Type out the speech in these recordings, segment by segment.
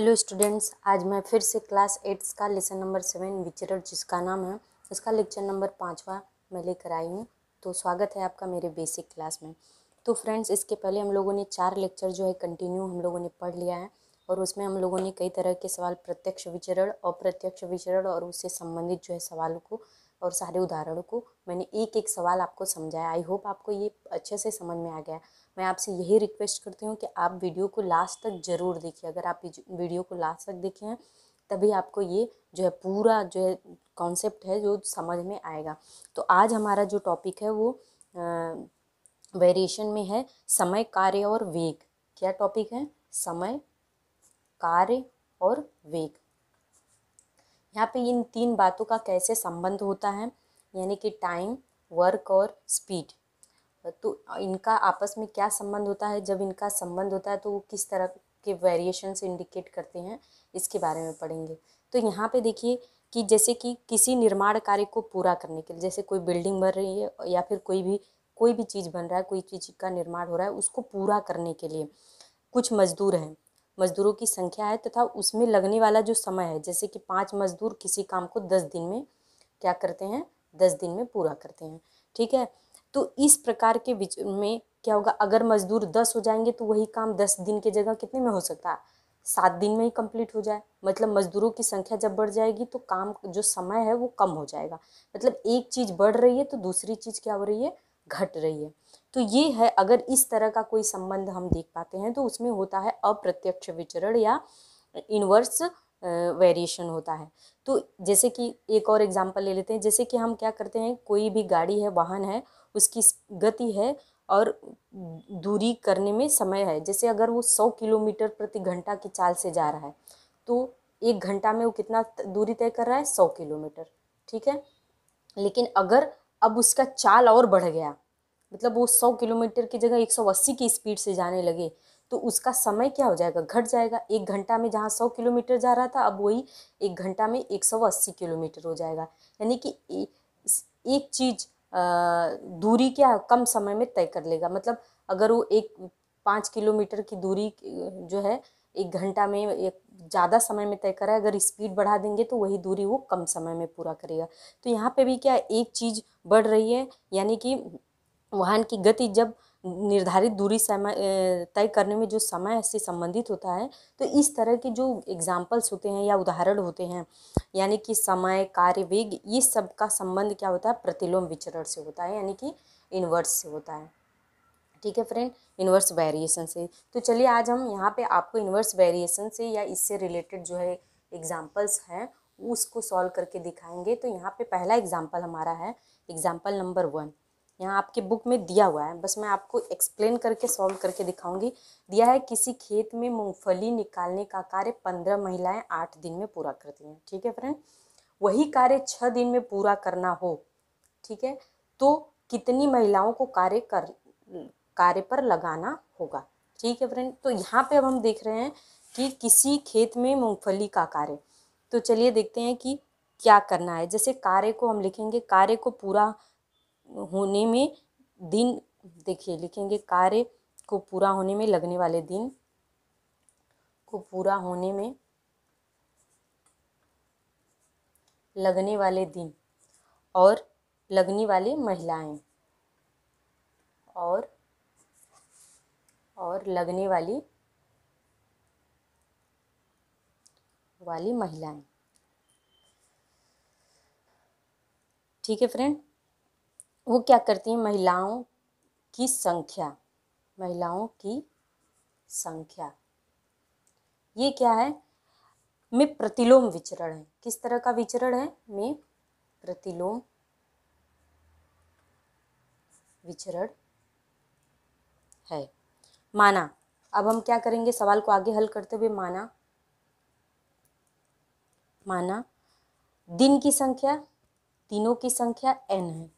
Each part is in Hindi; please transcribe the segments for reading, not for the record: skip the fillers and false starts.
हेलो स्टूडेंट्स, आज मैं फिर से क्लास 8 का लेसन नंबर 7 विचरण जिसका नाम है उसका लेक्चर नंबर 5वां मैं लेकर आई हूँ। तो स्वागत है आपका मेरे बेसिक क्लास में। तो फ्रेंड्स, इसके पहले हम लोगों ने 4 लेक्चर जो है कंटिन्यू हम लोगों ने पढ़ लिया है और उसमें हम लोगों ने कई तरह के सवाल, प्रत्यक्ष विचरण, अप्रत्यक्ष विचरण और उससे संबंधित जो है सवालों को और सारे उदाहरणों को मैंने एक एक सवाल आपको समझाया। आई होप आपको ये अच्छे से समझ में आ गया। मैं आपसे यही रिक्वेस्ट करती हूँ कि आप वीडियो को लास्ट तक ज़रूर देखिए। अगर आप वीडियो को लास्ट तक देखे हैं तभी आपको ये जो है पूरा जो है कॉन्सेप्ट है जो समझ में आएगा। तो आज हमारा जो टॉपिक है वो वेरिएशन में है समय, कार्य और वेग। क्या टॉपिक है? समय, कार्य और वेग। यहाँ पे इन 3 बातों का कैसे संबंध होता है, यानी कि टाइम, वर्क और स्पीड। तो इनका आपस में क्या संबंध होता है, जब इनका संबंध होता है तो वो किस तरह के वेरिएशन से इंडिकेट करते हैं, इसके बारे में पढ़ेंगे। तो यहाँ पे देखिए कि जैसे कि किसी निर्माण कार्य को पूरा करने के लिए, जैसे कोई बिल्डिंग बन रही है या फिर कोई भी चीज़ बन रहा है, कोई चीज़ का निर्माण हो रहा है, उसको पूरा करने के लिए कुछ मजदूर हैं, मजदूरों की संख्या है तथा उसमें लगने वाला जो समय है, जैसे कि 5 मजदूर किसी काम को 10 दिन में क्या करते हैं, 10 दिन में पूरा करते हैं। ठीक है, तो इस प्रकार के बीच में क्या होगा, अगर मजदूर 10 हो जाएंगे तो वही काम 10 दिन की जगह कितने में हो सकता है, 7 दिन में ही कंप्लीट हो जाए। मतलब मजदूरों की संख्या जब बढ़ जाएगी तो काम जो समय है वो कम हो जाएगा। मतलब एक चीज़ बढ़ रही है तो दूसरी चीज़ क्या हो रही है, घट रही है। तो ये है, अगर इस तरह का कोई संबंध हम देख पाते हैं तो उसमें होता है अप्रत्यक्ष विचरण या इनवर्स वेरिएशन होता है। तो जैसे कि एक और एग्जांपल ले लेते हैं। जैसे कि हम क्या करते हैं, कोई भी गाड़ी है, वाहन है, उसकी गति है और दूरी करने में समय है। जैसे अगर वो 100 किलोमीटर प्रति घंटा की चाल से जा रहा है तो 1 घंटा में वो कितना दूरी तय कर रहा है, 100 किलोमीटर। ठीक है, लेकिन अगर अब उसका चाल और बढ़ गया, मतलब वो 100 किलोमीटर की जगह 180 की स्पीड से जाने लगे, तो उसका समय क्या हो जाएगा, घट जाएगा। 1 घंटा में जहाँ 100 किलोमीटर जा रहा था, अब वही 1 घंटा में 180 किलोमीटर हो जाएगा। यानी कि एक चीज़ दूरी क्या कम समय में तय कर लेगा। मतलब अगर वो 5 किलोमीटर की दूरी जो है 1 घंटा में एक ज़्यादा समय में तय करा है, अगर स्पीड बढ़ा देंगे तो वही दूरी वो कम समय में पूरा करेगा। तो यहाँ पे भी क्या, एक चीज़ बढ़ रही है, यानी कि वाहन की गति जब निर्धारित दूरी समय तय करने में जो समय से संबंधित होता है, तो इस तरह के जो एग्जाम्पल्स होते हैं या उदाहरण होते हैं, यानी कि समय, कार्य, वेग, ये सब का संबंध क्या होता है, प्रतिलोम विचरण से होता है, यानी कि इनवर्स से होता है। ठीक है फ्रेंड, इनवर्स वेरिएशन से। तो चलिए आज हम यहाँ पे आपको इनवर्स वेरिएशन से या इससे रिलेटेड जो है एग्जाम्पल्स हैं उसको सॉल्व करके दिखाएंगे। तो यहाँ पे पहला एग्जाम्पल हमारा है एग्जाम्पल नंबर 1। यहाँ आपके बुक में दिया हुआ है, बस मैं आपको एक्सप्लेन करके सॉल्व करके दिखाऊंगी। दिया है, किसी खेत में मूंगफली निकालने का कार्य 15 महिलाएं 8 दिन में पूरा करती हैं। ठीक है फ्रेंड, वही कार्य 6 दिन में पूरा करना हो, ठीक है, तो कितनी महिलाओं को कार्य पर लगाना होगा। ठीक है फ्रेंड, तो यहाँ पे अब हम देख रहे हैं कि किसी खेत में मूंगफली का कार्य। तो चलिए देखते हैं कि क्या करना है। जैसे कार्य को हम लिखेंगे, कार्य को पूरा होने में दिन, देखिए लिखेंगे कार्य को पूरा होने में लगने वाले दिन, को पूरा होने में लगने वाले दिन और लगने वाली महिलाएं और लगने वाली महिलाएं। ठीक है फ्रेंड, वो क्या करती हैं, महिलाओं की संख्या, ये क्या है, में प्रतिलोम विचरण है। किस तरह का विचरण है, में प्रतिलोम विचरण है। माना, अब हम क्या करेंगे, सवाल को आगे हल करते हुए माना दिन की संख्या, दिनों की संख्या n है।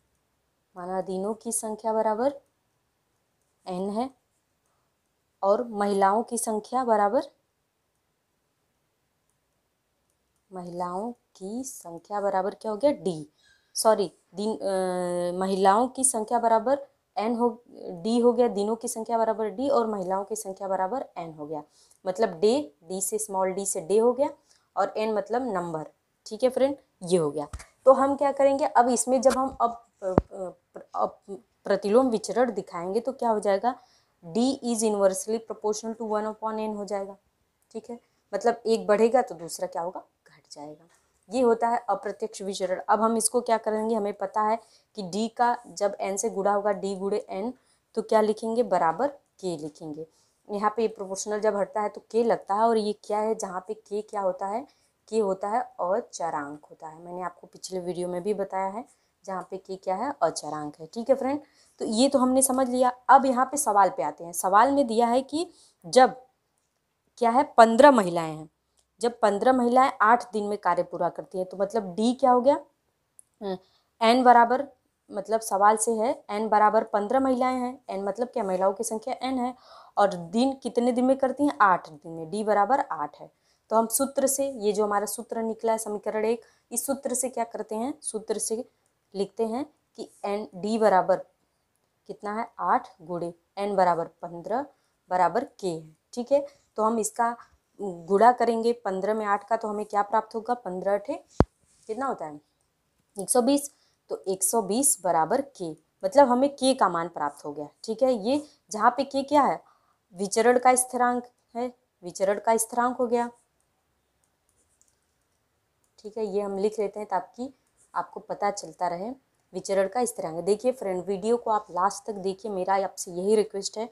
माना दिनों की संख्या बराबर n है और महिलाओं की संख्या बराबर क्या हो गया, d। सॉरी, महिलाओं की संख्या बराबर n हो, d हो गया, दिनों की संख्या बराबर d और महिलाओं की संख्या बराबर n हो गया। मतलब डे, डी से स्मॉल डी से डे हो गया, और एन मतलब नंबर। ठीक है फ्रेंड, ये हो गया। तो हम क्या करेंगे, अब इसमें जब हम अब प्रतिलोम विचरण दिखाएंगे तो क्या हो जाएगा, D is inversely proportional to 1/n हो जाएगा। ठीक है, मतलब एक बढ़ेगा तो दूसरा क्या होगा, घट जाएगा। ये होता है अप्रत्यक्ष विचरण। अब हम इसको क्या करेंगे, हमें पता है कि डी का जब एन से गुणा होगा, डी गुणे एन, तो क्या लिखेंगे, बराबर के लिखेंगे। यहाँ पे प्रोपोर्शनल जब हटता है तो के लगता है, और ये क्या है, जहाँ पे के क्या होता है, के होता है अचरांक होता है। मैंने आपको पिछले वीडियो में भी बताया है, जहाँ पे के क्या है, अचरांक है। ठीक है फ्रेंड, तो ये तो हमने समझ लिया। अब यहाँ पे सवाल पे आते हैं। सवाल में दिया है कि जब क्या है, 15 महिलाएं हैं, जब 15 महिलाएं 8 दिन में कार्य पूरा करती हैं, तो मतलब डी क्या हो गया, एन बराबर, मतलब सवाल से है एन बराबर 15 महिलाएं हैं, एन मतलब क्या, महिलाओं की संख्या एन है, और दिन कितने दिन में करती हैं, 8 दिन में, डी बराबर 8 है। तो हम सूत्र से, ये जो हमारा सूत्र निकला है समीकरण 1, इस सूत्र से क्या करते हैं, सूत्र से लिखते हैं कि एन डी बराबर कितना है, 8 गुणे एन बराबर 15 बराबर के है। ठीक है, तो हम इसका गुणा करेंगे 15 में 8 का, तो हमें क्या प्राप्त होगा, 15 अठे कितना होता है, 120। तो 120 बराबर के, मतलब हमें के का मान प्राप्त हो गया। ठीक है, ये जहाँ पे के क्या है, विचरण का स्थिरांक है, विचरण का स्थिरांक हो गया। ठीक है, ये हम लिख लेते हैं ताकि आपको पता चलता रहे, विचरण का स्थिरांक। देखिए फ्रेंड, वीडियो को आप लास्ट तक देखिए, मेरा आपसे यही रिक्वेस्ट है,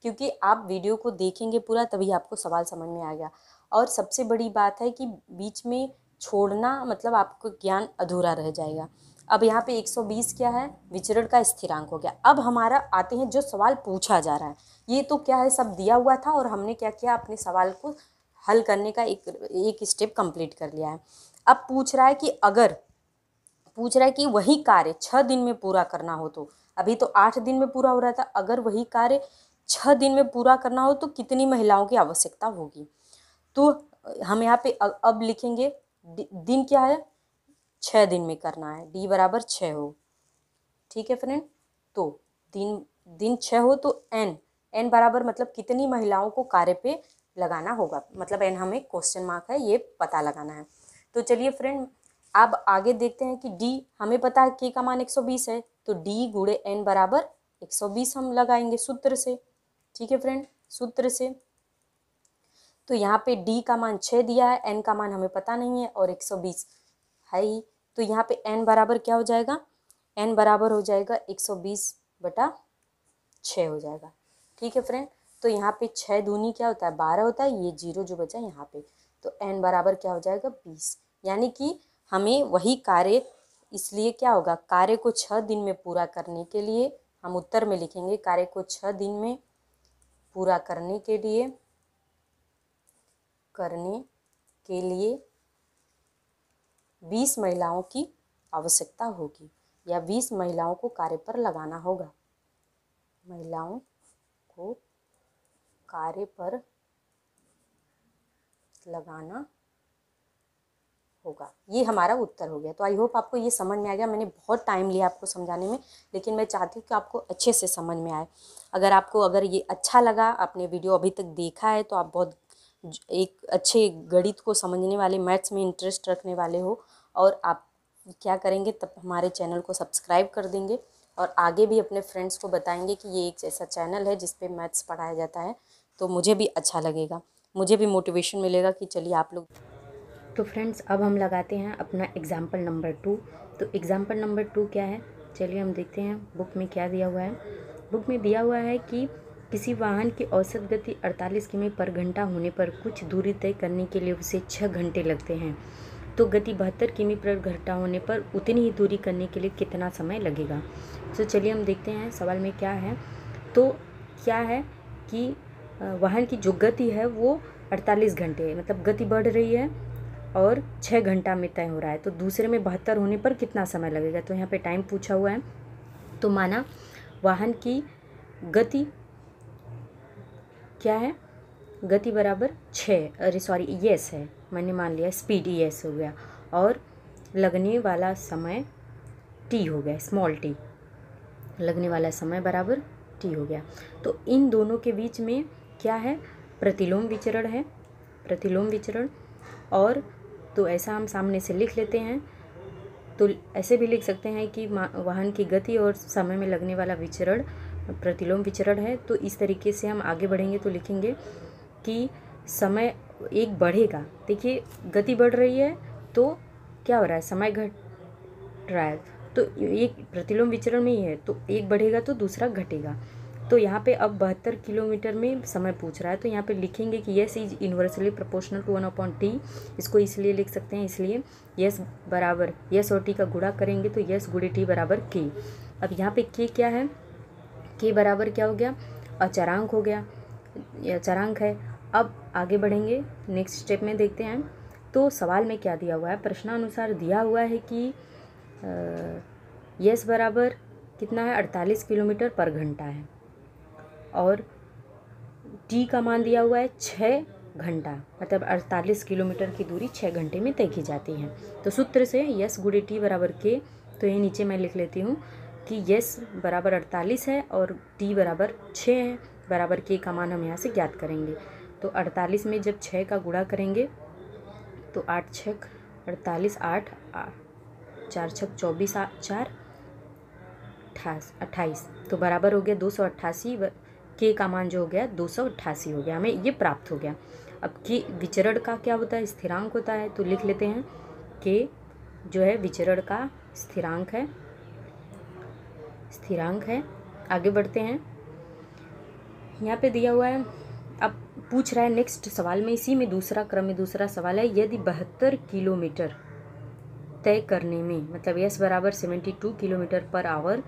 क्योंकि आप वीडियो को देखेंगे पूरा तभी आपको सवाल समझ में आएगा। और सबसे बड़ी बात है कि बीच में छोड़ना मतलब आपको ज्ञान अधूरा रह जाएगा। अब यहाँ पे 120 क्या है, विचरण का स्थिरांक हो गया। अब हमारा आते हैं जो सवाल पूछा जा रहा है, ये तो क्या है, सब दिया हुआ था और हमने क्या किया, अपने सवाल को हल करने का एक स्टेप कंप्लीट कर लिया है। अब पूछ रहा है कि अगर पूछ रहा है कि वही कार्य 6 दिन में पूरा करना हो, तो अभी तो 8 दिन में पूरा हो रहा था, अगर वही कार्य 6 दिन में पूरा करना हो तो कितनी महिलाओं की आवश्यकता होगी। तो हम यहाँ पे अब लिखेंगे दिन क्या है, 6 दिन में करना है, डी बराबर 6 हो। ठीक है फ्रेंड, तो दिन 6 हो तो एन बराबर मतलब कितनी महिलाओं को कार्य पे लगाना होगा, मतलब एन हमें क्वेश्चन मार्क है, ये पता लगाना है। तो चलिए फ्रेंड, अब आगे देखते हैं कि डी हमें पता है के का मान 120 है, तो डी गुणे एन बराबर 120 हम लगाएंगे सूत्र से। ठीक है फ्रेंड, सूत्र से तो यहाँ पे डी का मान 6 दिया है, एन का मान हमें पता नहीं है, और 120 है ही, तो यहाँ पे एन बराबर क्या हो जाएगा, एन बराबर हो जाएगा 120/6 हो जाएगा। ठीक है फ्रेंड, तो यहाँ पे 6 दूनी क्या होता है, 12 होता है, ये जीरो जो बचा यहाँ पे, तो एन बराबर क्या हो जाएगा, 20। यानी कि हमें वही कार्य, इसलिए क्या होगा, कार्य को 6 दिन में पूरा करने के लिए हम उत्तर में लिखेंगे, कार्य को 6 दिन में पूरा करने के लिए 20 महिलाओं की आवश्यकता होगी, या 20 महिलाओं को कार्य पर लगाना होगा, महिलाओं को कार्य पर लगाना होगा। ये हमारा उत्तर हो गया। तो आई होप आपको ये समझ में आ गया। मैंने बहुत टाइम लिया आपको समझाने में, लेकिन मैं चाहती हूँ कि आपको अच्छे से समझ में आए। अगर ये अच्छा लगा, आपने वीडियो अभी तक देखा है, तो आप बहुत एक अच्छे गणित को समझने वाले, मैथ्स में इंटरेस्ट रखने वाले हो, और आप क्या करेंगे, तब हमारे चैनल को सब्सक्राइब कर देंगे और आगे भी अपने फ्रेंड्स को बताएंगे कि ये एक ऐसा चैनल है जिस पे मैथ्स पढ़ाया जाता है। तो मुझे भी अच्छा लगेगा, मुझे भी मोटिवेशन मिलेगा कि चलिए आप लोग। तो फ्रेंड्स, अब हम लगाते हैं अपना एग्जाम्पल नंबर 2। तो एग्जाम्पल नंबर 2 क्या है, चलिए हम देखते हैं बुक में क्या दिया हुआ है। बुक में दिया हुआ है कि किसी वाहन की औसत गति 48 किमी पर घंटा होने पर कुछ दूरी तय करने के लिए उसे 6 घंटे लगते हैं, तो गति 72 किमी पर घंटा होने पर उतनी ही दूरी करने के लिए कितना समय लगेगा। तो चलिए हम देखते हैं सवाल में क्या है। तो क्या है कि वाहन की जो गति है वो 48 घंटे है, मतलब गति बढ़ रही है और 6 घंटा में तय हो रहा है, तो दूसरे में 72 होने पर कितना समय लगेगा। तो यहाँ पे टाइम पूछा हुआ है, तो माना वाहन की गति क्या है, गति बराबर 6 यस है, मैंने मान लिया स्पीड यस हो गया, और लगने वाला समय टी हो गया, स्मॉल टी, लगने वाला समय बराबर टी हो गया। तो इन दोनों के बीच में क्या है, प्रतिलोम विचरण है, प्रतिलोम विचरण। और तो ऐसा हम सामने से लिख लेते हैं। तो ऐसे भी लिख सकते हैं कि वाहन की गति और समय में लगने वाला विचरण प्रतिलोम विचरण है। तो इस तरीके से हम आगे बढ़ेंगे तो लिखेंगे कि समय एक बढ़ेगा। देखिए गति बढ़ रही है तो क्या हो रहा है, समय घट रहा है। तो एक प्रतिलोम विचरण में ही है, तो एक बढ़ेगा तो दूसरा घटेगा। तो यहाँ पे अब 72 किलोमीटर में समय पूछ रहा है, तो यहाँ पे लिखेंगे कि yes is inversely proportional to 1/t। इसको इसलिए लिख सकते हैं, इसलिए यस बराबर यस और टी का गुणा करेंगे तो यस गुणे टी बराबर के। अब यहाँ पे के क्या है, के बराबर क्या हो गया, अचरांक हो गया, ये अचरांक है। अब आगे बढ़ेंगे, नेक्स्ट स्टेप में देखते हैं। तो सवाल में क्या दिया हुआ है, प्रश्नानुसार दिया हुआ है कि यस बराबर कितना है, 48 किलोमीटर पर घंटा है और टी का मान दिया हुआ है 6 घंटा, मतलब 48 किलोमीटर की दूरी 6 घंटे में तय की जाती है। तो सूत्र से यस गुणे टी बराबर के, तो ये नीचे मैं लिख लेती हूँ कि यस बराबर 48 है और टी बराबर 6 है, बराबर के का मान हम यहाँ से ज्ञात करेंगे। तो 48 में जब 6 का गुणा करेंगे तो 8 छक 48, 8 4 छक 24, 4 28, तो बराबर हो गया 288। के का मान जो हो गया 288 हो गया, हमें ये प्राप्त हो गया। अब के विचरण का क्या होता है, स्थिरांक होता है, तो लिख लेते हैं के जो है विचरण का स्थिरांक है, स्थिरांक है। आगे बढ़ते हैं, यहाँ पे दिया हुआ है, अब पूछ रहा है नेक्स्ट सवाल में, इसी में दूसरा क्रम में दूसरा सवाल है, यदि 72 किलोमीटर तय करने में, मतलब यस बराबर 72 किलोमीटर पर आवर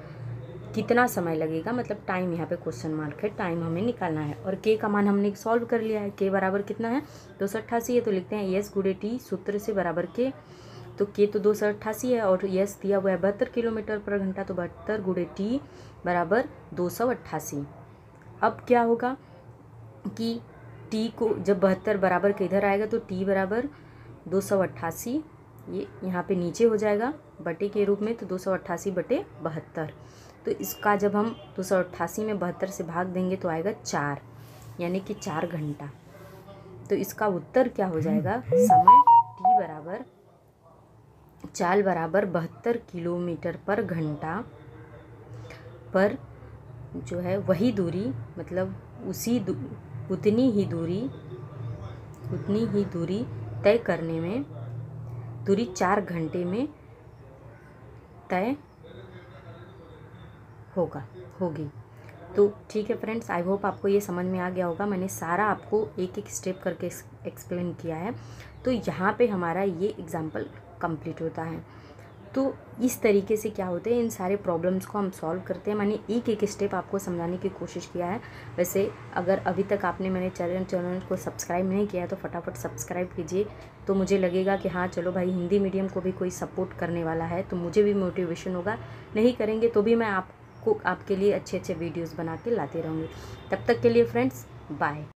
कितना समय लगेगा, मतलब टाइम, यहाँ पे क्वेश्चन मार्क है, टाइम हमें निकालना है। और के का मान हमने सॉल्व कर लिया है, के बराबर कितना है 288 है, तो लिखते हैं यस गुणे टी सूत्र से बराबर के। तो के तो 288 है और यस दिया हुआ है 72 किलोमीटर पर घंटा, तो 72 गुणे टी बराबर 288। अब क्या होगा कि टी को जब 72 बराबर के इधर आएगा तो टी बराबर 288, ये यहाँ पे नीचे हो जाएगा बटे के रूप में, तो 288 बटे 72। तो इसका जब हम 288 में 72 से भाग देंगे तो आएगा 4, यानी कि 4 घंटा। तो इसका उत्तर क्या हो जाएगा, समय टी बराबर चाल बराबर 72 किलोमीटर पर घंटा पर जो है वही दूरी, मतलब उतनी ही दूरी तय करने में, दूरी 4 घंटे में तय होगी। तो ठीक है फ्रेंड्स, आई होप आपको ये समझ में आ गया होगा। मैंने सारा आपको एक एक स्टेप करके एक्सप्लेन किया है। तो यहाँ पे हमारा ये एग्जाम्पल कंप्लीट होता है। तो इस तरीके से क्या होते हैं, इन सारे प्रॉब्लम्स को हम सॉल्व करते हैं। मैंने एक एक स्टेप आपको समझाने की कोशिश किया है। वैसे अगर अभी तक आपने मेरे चैनल को सब्सक्राइब नहीं किया है तो फटाफट सब्सक्राइब कीजिए, तो मुझे लगेगा कि हाँ चलो भाई, हिंदी मीडियम को भी कोई सपोर्ट करने वाला है, तो मुझे भी मोटिवेशन होगा। नहीं करेंगे तो भी मैं आपके लिए अच्छे वीडियोज़ बना के लाते रहूँगी। तब तक के लिए फ्रेंड्स, बाय।